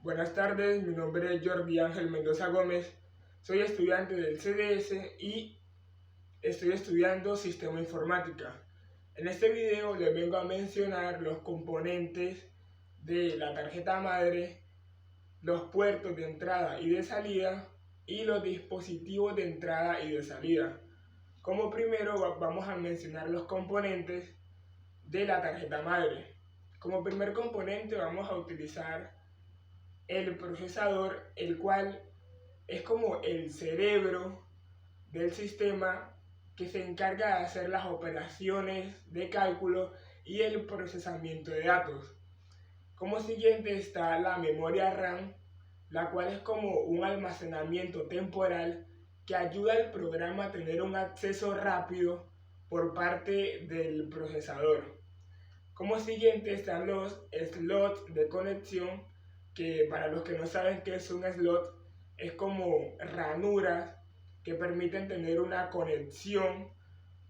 Buenas tardes, mi nombre es Jordi Ángel Mendoza Gómez, soy estudiante del CDS y estoy estudiando Sistema Informática. En este video les vengo a mencionar los componentes de la tarjeta madre, los puertos de entrada y de salida y los dispositivos de entrada y de salida. Como primero vamos a mencionar los componentes de la tarjeta madre. Como primer componente vamos a utilizar el procesador, el cual es como el cerebro del sistema que se encarga de hacer las operaciones de cálculo y el procesamiento de datos. Como siguiente está la memoria RAM, la cual es como un almacenamiento temporal que ayuda al programa a tener un acceso rápido por parte del procesador. Como siguiente están los slots de conexión, que para los que no saben qué es un slot, es como ranuras que permiten tener una conexión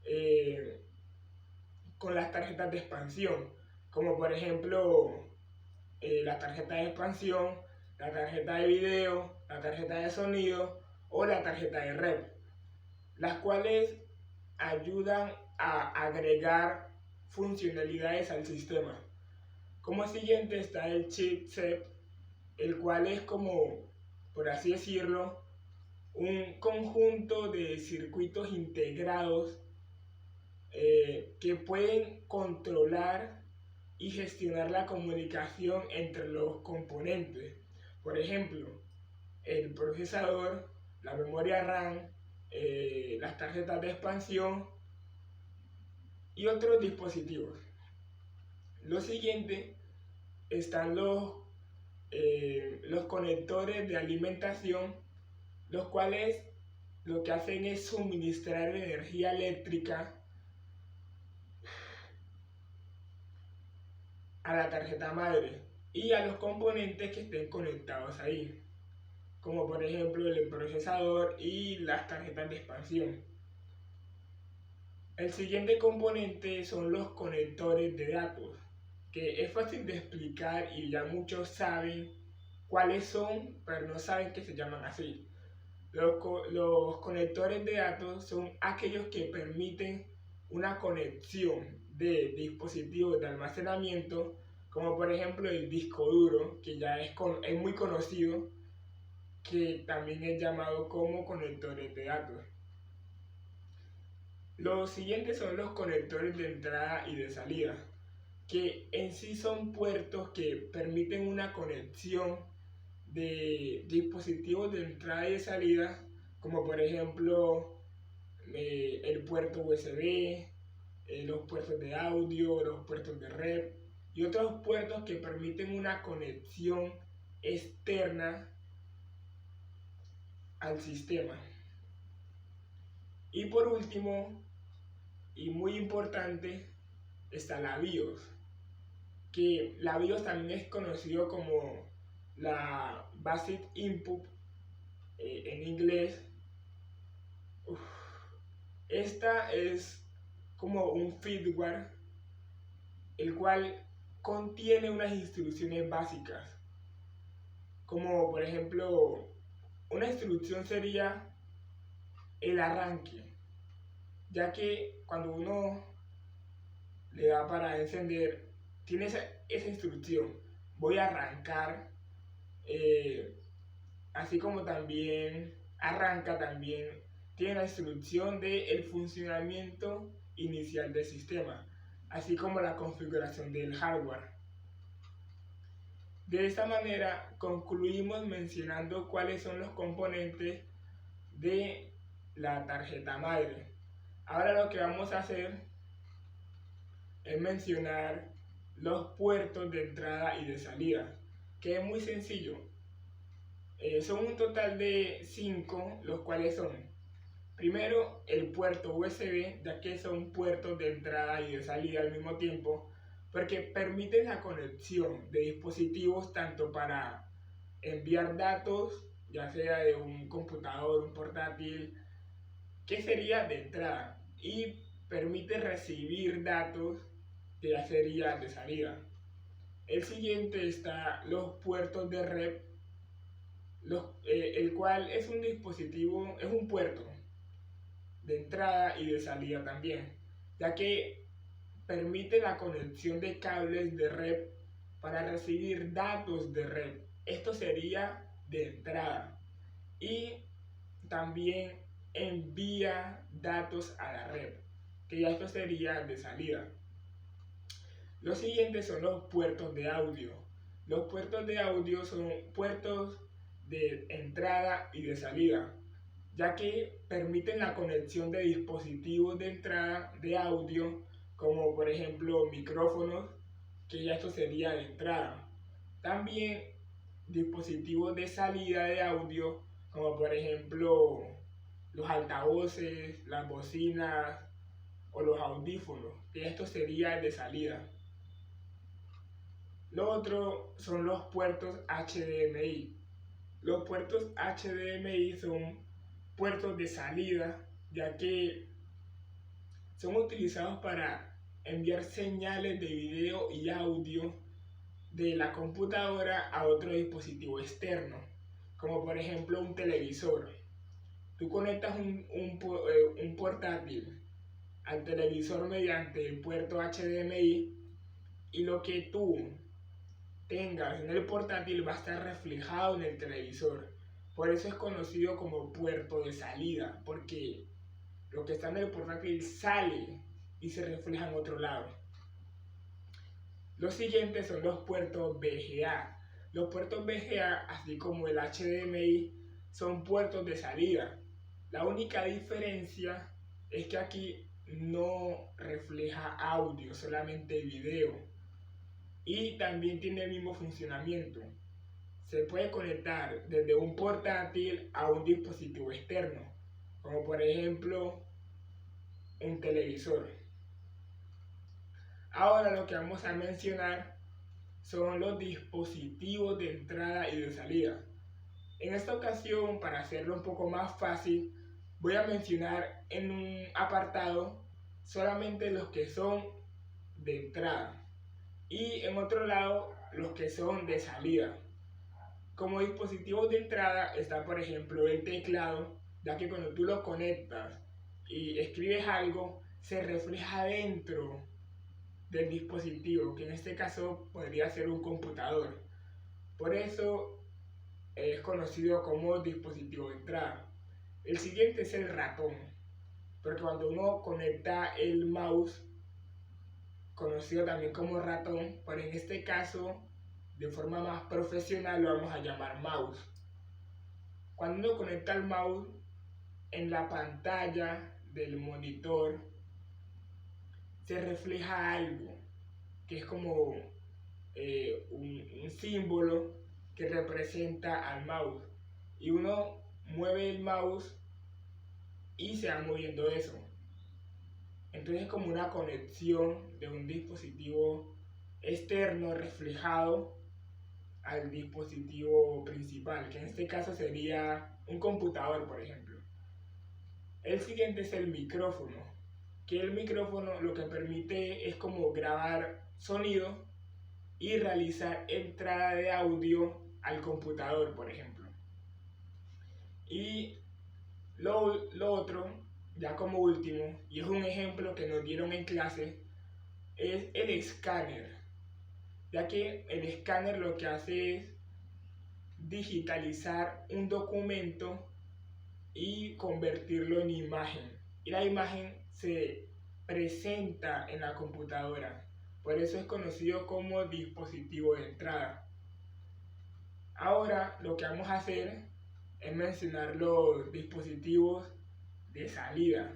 eh, con las tarjetas de expansión, como por ejemplo la tarjeta de expansión, la tarjeta de video, la tarjeta de sonido o la tarjeta de red, las cuales ayudan a agregar funcionalidades al sistema. Como siguiente está el chipset, el cual es como, por así decirlo, un conjunto de circuitos integrados que pueden controlar y gestionar la comunicación entre los componentes. Por ejemplo, el procesador, la memoria RAM, las tarjetas de expansión y otros dispositivos. Lo siguiente están los conectores de alimentación, los cuales lo que hacen es suministrar energía eléctrica a la tarjeta madre y a los componentes que estén conectados ahí, como por ejemplo el procesador y las tarjetas de expansión. El siguiente componente son los conectores de datos, que es fácil de explicar y ya muchos saben cuáles son, pero no saben que se llaman así. Los conectores de datos son aquellos que permiten una conexión de dispositivos de almacenamiento, como por ejemplo el disco duro, que ya es muy conocido, que también es llamado como conectores de datos. Los siguientes son los conectores de entrada y de salida, que en sí son puertos que permiten una conexión de dispositivos de entrada y de salida, como por ejemplo el puerto USB, los puertos de audio, los puertos de red y otros puertos que permiten una conexión externa al sistema. Y por último, y muy importante, está la BIOS, que la BIOS también es conocido como la Basic Input en inglés. Esta es como un firmware el cual contiene unas instrucciones básicas, como por ejemplo una instrucción sería el arranque, ya que cuando uno le da para encender tiene esa instrucción, voy a arrancar, eh, así como también arranca, también tiene la instrucción del funcionamiento inicial del sistema, así como la configuración del hardware. De esta manera concluimos mencionando cuáles son los componentes de la tarjeta madre. Ahora lo que vamos a hacer es mencionar los puertos de entrada y de salida, que es muy sencillo. Son un total de 5, los cuales son: primero, el puerto USB, ya que son puertos de entrada y de salida al mismo tiempo, porque permiten la conexión de dispositivos tanto para enviar datos, ya sea de un computador, un portátil, que sería de entrada, y permite recibir datos, que ya sería de salida. El siguiente está los puertos de red, el cual es un dispositivo, es un puerto de entrada y de salida también, ya que permite la conexión de cables de red para recibir datos de red. Esto sería de entrada. Y también envía datos a la red, que ya esto sería de salida. Los siguientes son los puertos de audio. Los puertos de audio son puertos de entrada y de salida, ya que permiten la conexión de dispositivos de entrada de audio, como por ejemplo micrófonos, que ya esto sería de entrada. También dispositivos de salida de audio, como por ejemplo los altavoces, las bocinas o los audífonos, que esto sería de salida. Lo otro son los puertos HDMI. Los puertos HDMI son puertos de salida, ya que son utilizados para enviar señales de video y audio de la computadora a otro dispositivo externo, como por ejemplo un televisor. Tú conectas un portátil al televisor mediante el puerto HDMI y lo que tú tengas en el portátil va a estar reflejado en el televisor. Por eso es conocido como puerto de salida, porque lo que está en el portátil sale y se refleja en otro lado. Los siguientes son los puertos VGA. Los puertos VGA, así como el HDMI, son puertos de salida. La única diferencia es que aquí no refleja audio, solamente video. Y también tiene el mismo funcionamiento. Se puede conectar desde un portátil a un dispositivo externo, como por ejemplo un televisor. Ahora lo que vamos a mencionar son los dispositivos de entrada y de salida. En esta ocasión, para hacerlo un poco más fácil, voy a mencionar en un apartado solamente los que son de entrada y en otro lado los que son de salida. Como dispositivos de entrada está por ejemplo el teclado, ya que cuando tú lo conectas y escribes algo, se refleja dentro del dispositivo, que en este caso podría ser un computador. Por eso es conocido como dispositivo de entrada. El siguiente es el ratón, porque cuando uno conecta el mouse, conocido también como ratón, pero en este caso de forma más profesional lo vamos a llamar mouse. Cuando uno conecta el mouse, en la pantalla del monitor se refleja algo que es como un símbolo que representa al mouse, y uno mueve el mouse y se va moviendo eso. Entonces es como una conexión de un dispositivo externo reflejado al dispositivo principal, que en este caso sería un computador, por ejemplo. El siguiente es el micrófono, que el micrófono lo que permite es como grabar sonido y realizar entrada de audio al computador, por ejemplo. Y lo otro, ya como último, y es un ejemplo que nos dieron en clase, es el escáner, ya que el escáner lo que hace es digitalizar un documento y convertirlo en imagen, y la imagen se presenta en la computadora. Por eso es conocido como dispositivo de entrada. Ahora lo que vamos a hacer es mencionar los dispositivos de salida,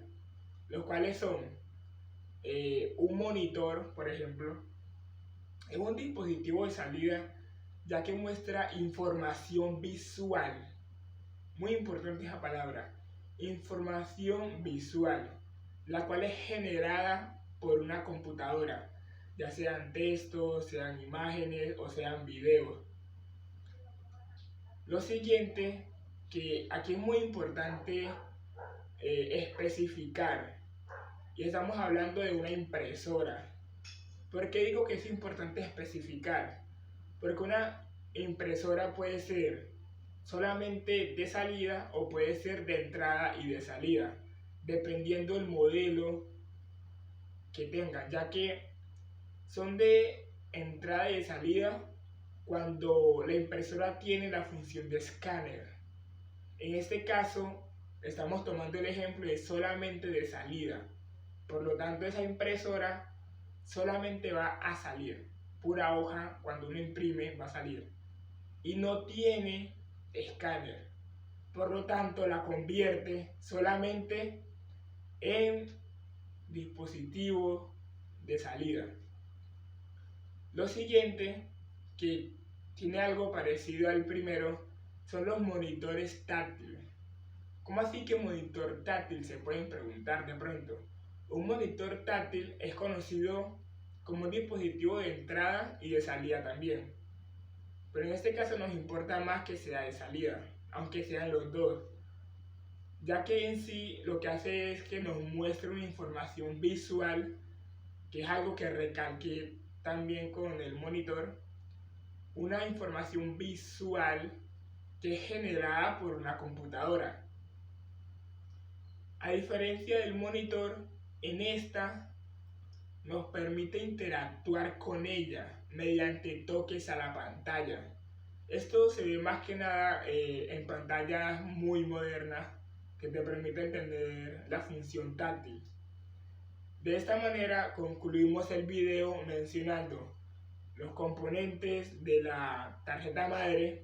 los cuales son un monitor, por ejemplo. Es un dispositivo de salida ya que muestra información visual. Muy importante esa palabra, información visual, la cual es generada por una computadora, ya sean textos, sean imágenes o sean videos. Lo siguiente, que aquí es muy importante especificar, y estamos hablando de una impresora. ¿Por qué digo que es importante especificar? porque una impresora puede ser solamente de salida o puede ser de entrada y de salida, dependiendo del modelo que tengan, ya que son de entrada y de salida cuando la impresora tiene la función de escáner. En este caso, estamos tomando el ejemplo de solamente de salida. Por lo tanto, esa impresora solamente va a salir. Pura hoja, cuando uno imprime, va a salir. Y no tiene escáner. Por lo tanto, la convierte solamente en dispositivo de salida. Lo siguiente, que tiene algo parecido al primero, son los monitores táctiles. ¿Cómo así que monitor táctil? Se pueden preguntar de pronto. Un monitor táctil es conocido como un dispositivo de entrada y de salida también. Pero en este caso nos importa más que sea de salida, aunque sean los dos, ya que en sí lo que hace es que nos muestre una información visual, que es algo que recalqué también con el monitor, una información visual que es generada por una computadora. A diferencia del monitor, en esta nos permite interactuar con ella mediante toques a la pantalla. Esto se ve más que nada en pantallas muy modernas que te permiten tener la función táctil. De esta manera concluimos el video mencionando los componentes de la tarjeta madre,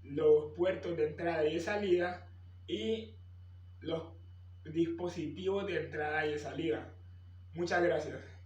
los puertos de entrada y de salida y los dispositivos de entrada y de salida. Muchas gracias.